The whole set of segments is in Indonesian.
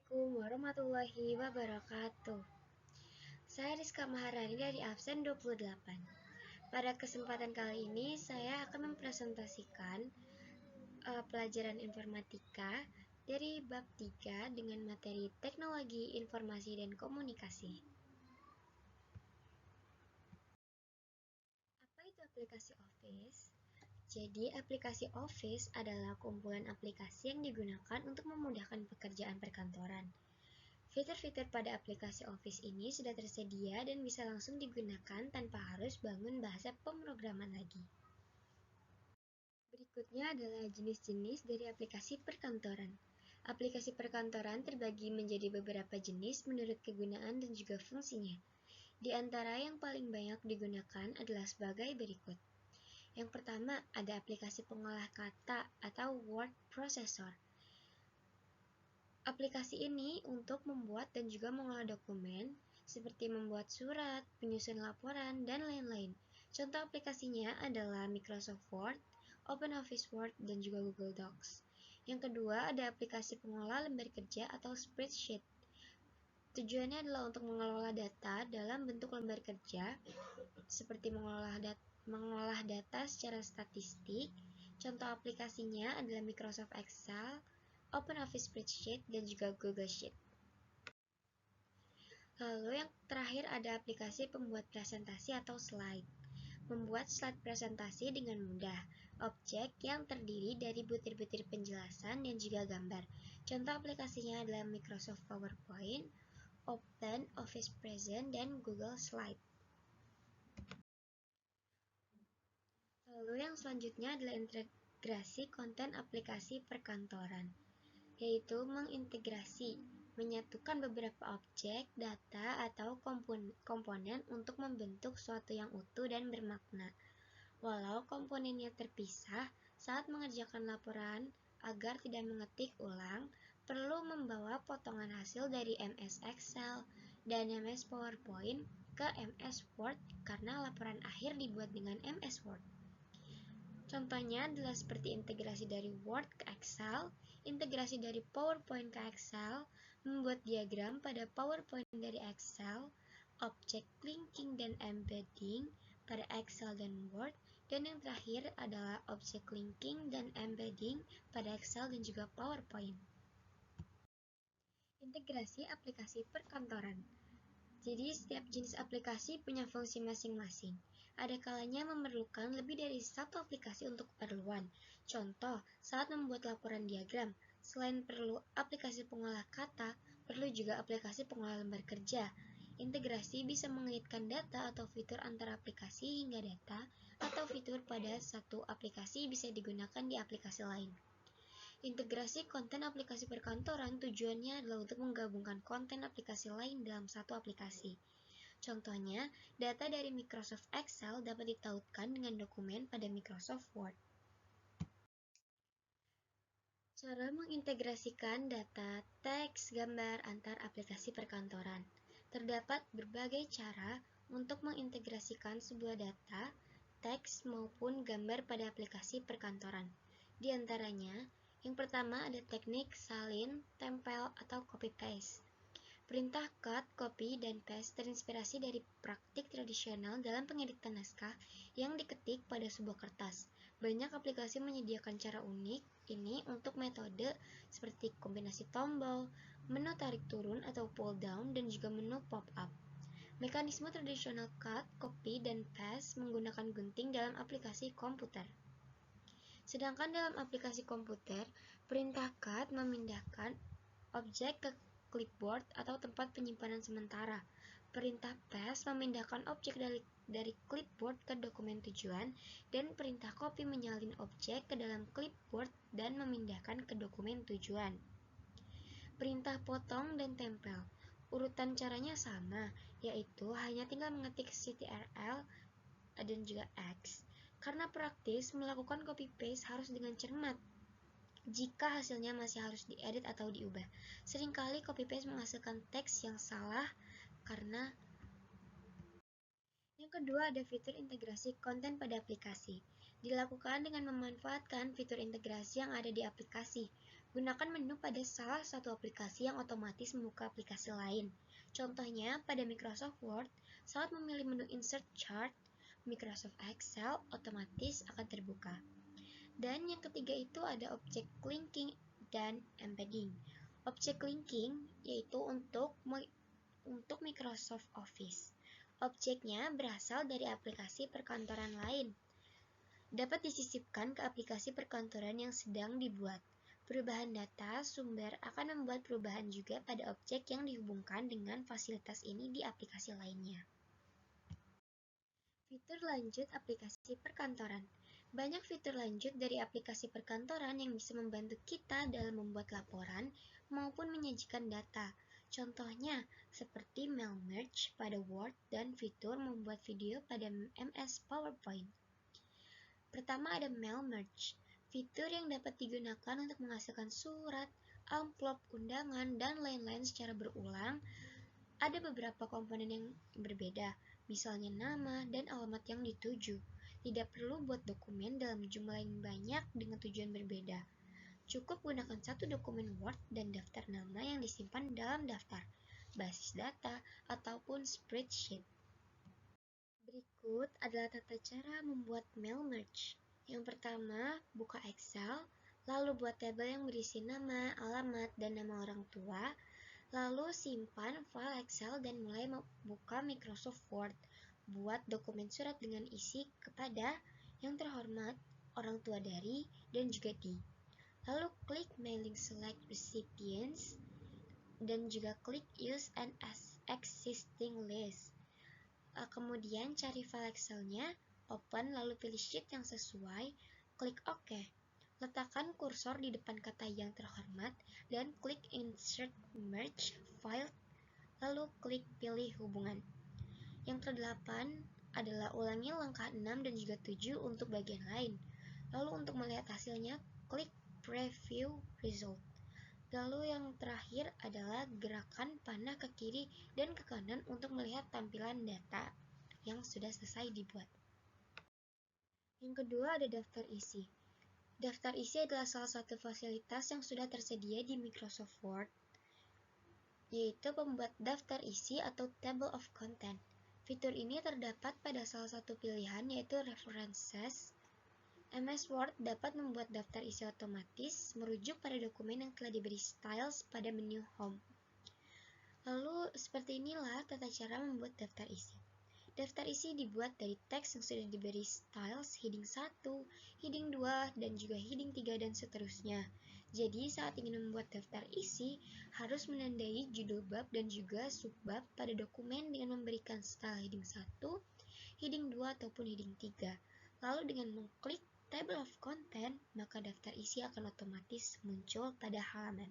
Assalamualaikum warahmatullahi wabarakatuh. Saya Rizka Maharani dari absen 28. Pada kesempatan kali ini saya akan mempresentasikan pelajaran informatika dari bab 3 dengan materi teknologi informasi dan komunikasi. Apa itu aplikasi Office? Jadi, aplikasi Office adalah kumpulan aplikasi yang digunakan untuk memudahkan pekerjaan perkantoran. Fitur-fitur pada aplikasi Office ini sudah tersedia dan bisa langsung digunakan tanpa harus bangun bahasa pemrograman lagi. Berikutnya adalah jenis-jenis dari aplikasi perkantoran. Aplikasi perkantoran terbagi menjadi beberapa jenis menurut kegunaan dan juga fungsinya. Di antara yang paling banyak digunakan adalah sebagai berikut. Yang pertama, ada aplikasi pengolah kata atau word processor. Aplikasi ini untuk membuat dan juga mengolah dokumen, seperti membuat surat, penyusun laporan, dan lain-lain. Contoh aplikasinya adalah Microsoft Word, OpenOffice Word, dan juga Google Docs. Yang kedua, ada aplikasi pengolah lembar kerja atau spreadsheet. Tujuannya adalah untuk mengelola data dalam bentuk lembar kerja, seperti mengolah data secara statistik. Contoh aplikasinya adalah Microsoft Excel, OpenOffice Spreadsheet, dan juga Google Sheet. Lalu yang terakhir ada aplikasi pembuat presentasi atau slide. Membuat slide presentasi dengan mudah. Objek yang terdiri dari butir-butir penjelasan dan juga gambar. Contoh aplikasinya adalah Microsoft PowerPoint, OpenOffice Present, dan Google Slide. Lalu yang selanjutnya adalah integrasi konten aplikasi perkantoran, yaitu mengintegrasi, menyatukan beberapa objek, data, atau komponen untuk membentuk suatu yang utuh dan bermakna. Walau komponennya terpisah, saat mengerjakan laporan, agar tidak mengetik ulang, perlu membawa potongan hasil dari MS Excel dan MS PowerPoint ke MS Word karena laporan akhir dibuat dengan MS Word. Contohnya adalah seperti integrasi dari Word ke Excel, integrasi dari PowerPoint ke Excel, membuat diagram pada PowerPoint dari Excel, objek linking dan embedding pada Excel dan Word, dan yang terakhir adalah objek linking dan embedding pada Excel dan juga PowerPoint. Integrasi aplikasi perkantoran. Jadi setiap jenis aplikasi punya fungsi masing-masing. Ada kalanya memerlukan lebih dari satu aplikasi untuk keperluan. Contoh, saat membuat laporan diagram, selain perlu aplikasi pengolah kata, perlu juga aplikasi pengolah lembar kerja. Integrasi bisa mengaitkan data atau fitur antara aplikasi hingga data, atau fitur pada satu aplikasi bisa digunakan di aplikasi lain. Integrasi konten aplikasi perkantoran tujuannya adalah untuk menggabungkan konten aplikasi lain dalam satu aplikasi. Contohnya, data dari Microsoft Excel dapat ditautkan dengan dokumen pada Microsoft Word. Cara mengintegrasikan data, teks, gambar antar aplikasi perkantoran. Terdapat berbagai cara untuk mengintegrasikan sebuah data, teks maupun gambar pada aplikasi perkantoran. Di antaranya, yang pertama ada teknik salin, tempel, atau copy-paste. Perintah cut, copy, dan paste terinspirasi dari praktik tradisional dalam pengeditan naskah yang diketik pada sebuah kertas. Banyak aplikasi menyediakan cara unik ini untuk metode seperti kombinasi tombol, menu tarik turun atau pull down, dan juga menu pop-up. Mekanisme tradisional cut, copy, dan paste menggunakan gunting dalam aplikasi komputer. Sedangkan dalam aplikasi komputer, perintah cut memindahkan objek ke clipboard atau tempat penyimpanan sementara. Perintah paste memindahkan objek dari clipboard ke dokumen tujuan, dan perintah copy menyalin objek ke dalam clipboard dan memindahkan ke dokumen tujuan. Perintah potong dan tempel. Urutan caranya sama, yaitu hanya tinggal mengetik CTRL dan juga X. Karena praktis, melakukan copy-paste harus dengan cermat. Jika hasilnya masih harus diedit atau diubah, seringkali copy-paste menghasilkan teks yang salah karena. Yang kedua ada fitur integrasi konten pada aplikasi. Dilakukan dengan memanfaatkan fitur integrasi yang ada di aplikasi. Gunakan menu pada salah satu aplikasi yang otomatis membuka aplikasi lain. Contohnya, pada Microsoft Word, saat memilih menu Insert Chart, Microsoft Excel otomatis akan terbuka. Dan yang ketiga itu ada object linking dan embedding. Object linking yaitu untuk Microsoft Office. Objeknya berasal dari aplikasi perkantoran lain. Dapat disisipkan ke aplikasi perkantoran yang sedang dibuat. Perubahan data sumber akan membuat perubahan juga pada objek yang dihubungkan dengan fasilitas ini di aplikasi lainnya. Fitur lanjut aplikasi perkantoran. Banyak fitur lanjut dari aplikasi perkantoran yang bisa membantu kita dalam membuat laporan maupun menyajikan data. Contohnya, seperti mail merge pada Word dan fitur membuat video pada MS PowerPoint. Pertama ada mail merge, fitur yang dapat digunakan untuk menghasilkan surat, amplop, undangan, dan lain-lain secara berulang. Ada beberapa komponen yang berbeda, misalnya nama dan alamat yang dituju. Tidak perlu buat dokumen dalam jumlah yang banyak dengan tujuan berbeda. Cukup gunakan satu dokumen Word dan daftar nama yang disimpan dalam daftar, basis data, ataupun spreadsheet. Berikut adalah tata cara membuat mail merge. Yang pertama, buka Excel, lalu buat tabel yang berisi nama, alamat, dan nama orang tua. Lalu simpan file Excel dan mulai membuka Microsoft Word. Buat dokumen surat dengan isi kepada yang terhormat, orang tua dari, dan juga di. Lalu klik mailing select recipients dan juga klik use an existing list. Kemudian cari file Excel-nya, open lalu pilih sheet yang sesuai, klik OK. Letakkan kursor di depan kata yang terhormat dan klik insert merge file, lalu klik pilih hubungan. Yang kedelapan adalah ulangi langkah 6 dan juga 7 untuk bagian lain. Lalu untuk melihat hasilnya, klik preview result. Lalu yang terakhir adalah gerakan panah ke kiri dan ke kanan untuk melihat tampilan data yang sudah selesai dibuat. Yang kedua ada daftar isi. Daftar isi adalah salah satu fasilitas yang sudah tersedia di Microsoft Word, yaitu membuat daftar isi atau table of content. Fitur ini terdapat pada salah satu pilihan yaitu References. MS Word dapat membuat daftar isi otomatis merujuk pada dokumen yang telah diberi styles pada menu Home. Lalu, seperti inilah tata cara membuat daftar isi. Daftar isi dibuat dari teks yang sudah diberi styles heading 1, heading 2, dan juga heading 3 dan seterusnya. Jadi, saat ingin membuat daftar isi, harus menandai judul bab dan juga subbab pada dokumen dengan memberikan style heading 1, heading 2, ataupun heading 3. Lalu dengan mengklik Table of Content, maka daftar isi akan otomatis muncul pada halaman.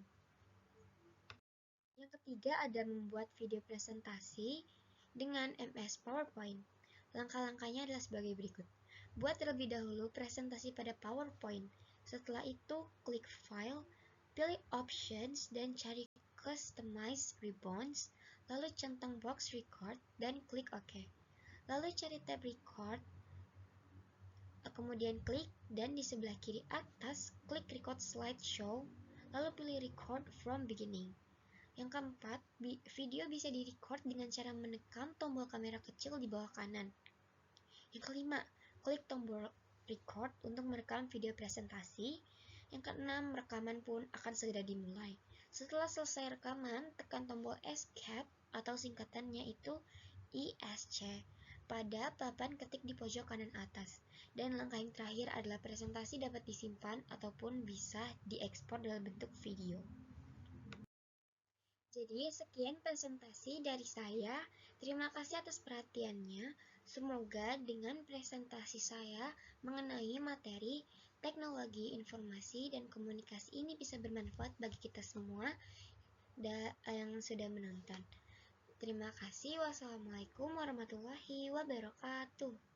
Yang ketiga ada membuat video presentasi dengan MS PowerPoint. Langkah-langkahnya adalah sebagai berikut. Buat terlebih dahulu presentasi pada PowerPoint. Setelah itu, klik File, pilih Options, dan cari Customize Ribbons, lalu centang box Record, dan klik OK. Lalu cari tab Record, kemudian klik, dan di sebelah kiri atas, klik Record Slideshow, lalu pilih Record from Beginning. Yang keempat, video bisa direcord dengan cara menekan tombol kamera kecil di bawah kanan. Yang kelima, klik tombol record untuk merekam video presentasi. Yang keenam, rekaman pun akan segera dimulai. Setelah selesai rekaman, tekan tombol Escape atau singkatannya itu ESC pada papan ketik di pojok kanan atas. Dan langkah yang terakhir adalah presentasi dapat disimpan ataupun bisa diekspor dalam bentuk video. Jadi, sekian presentasi dari saya. Terima kasih atas perhatiannya. Semoga dengan presentasi saya mengenai materi teknologi informasi dan komunikasi ini bisa bermanfaat bagi kita semua yang sudah menonton. Terima kasih. Wassalamualaikum warahmatullahi wabarakatuh.